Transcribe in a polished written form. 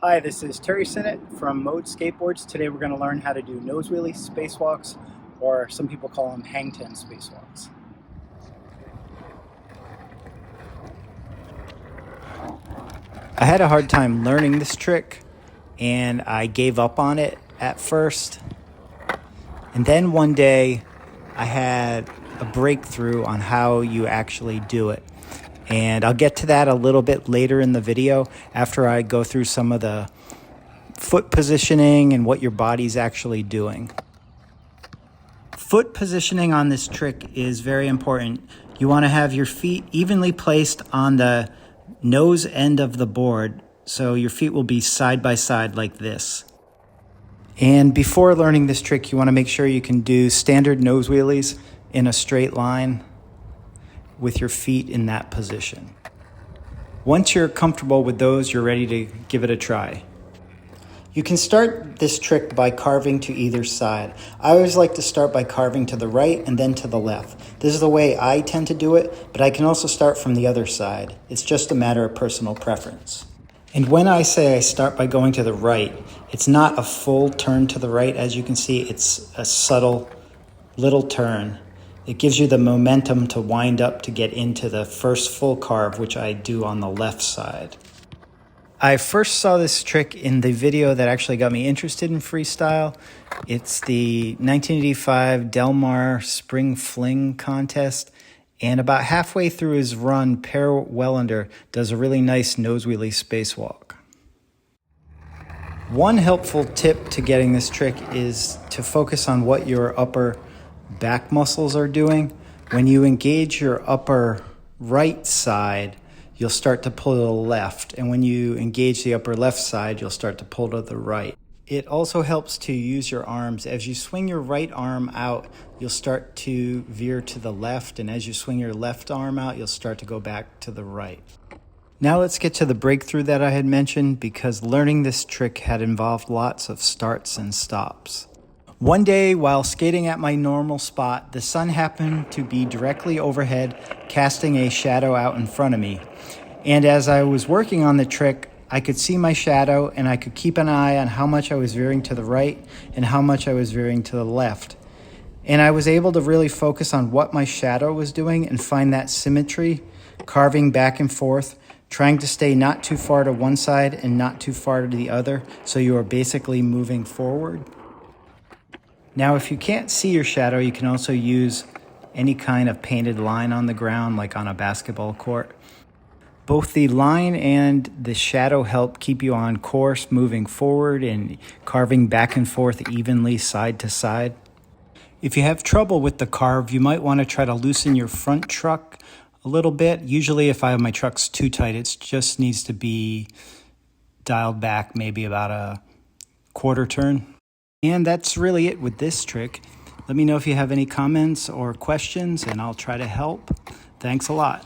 Hi, this is Terry Sinnott from Mode Skateboards. Today we're going to learn how to do Nosewheelie Spacewalks, or some people call them hangten spacewalks. I had a hard time learning this trick and I gave up on it at first. And then one day I had a breakthrough on how you actually do it. And I'll get to that a little bit later in the video after I go through some of the foot positioning and what your body's actually doing. Foot positioning on this trick is very important. You want to have your feet evenly placed on the nose end of the board, so your feet will be side by side like this. And before learning this trick, you want to make sure you can do standard nose wheelies in a straight line with your feet in that position. Once you're comfortable with those, you're ready to give it a try. You can start this trick by carving to either side. I always like to start by carving to the right and then to the left. This is the way I tend to do it, but I can also start from the other side. It's just a matter of personal preference. And when I say I start by going to the right, it's not a full turn to the right. As you can see, it's a subtle little turn. It gives you the momentum to wind up to get into the first full carve, which I do on the left side. I first saw this trick in the video that actually got me interested in freestyle. It's the 1985 Del Mar Spring Fling contest. And about halfway through his run, Per Wellander does a really nice Nosewheelie Spacewalk. One helpful tip to getting this trick is to focus on what your upper back muscles are doing. When you engage your upper right side, you'll start to pull to the left. And when you engage the upper left side, you'll start to pull to the right. It also helps to use your arms. As you swing your right arm out, you'll start to veer to the left. And as you swing your left arm out, you'll start to go back to the right. Now let's get to the breakthrough that I had mentioned, because learning this trick had involved lots of starts and stops. One day, while skating at my normal spot, the sun happened to be directly overhead, casting a shadow out in front of me. And as I was working on the trick, I could see my shadow and I could keep an eye on how much I was veering to the right and how much I was veering to the left. And I was able to really focus on what my shadow was doing and find that symmetry, carving back and forth, trying to stay not too far to one side and not too far to the other, so you are basically moving forward. Now, if you can't see your shadow, you can also use any kind of painted line on the ground, like on a basketball court. Both the line and the shadow help keep you on course, moving forward and carving back and forth evenly side to side. If you have trouble with the carve, you might want to try to loosen your front truck a little bit. Usually if I have my trucks too tight, it just needs to be dialed back maybe about a quarter turn. And that's really it with this trick. Let me know if you have any comments or questions, and I'll try to help. Thanks a lot.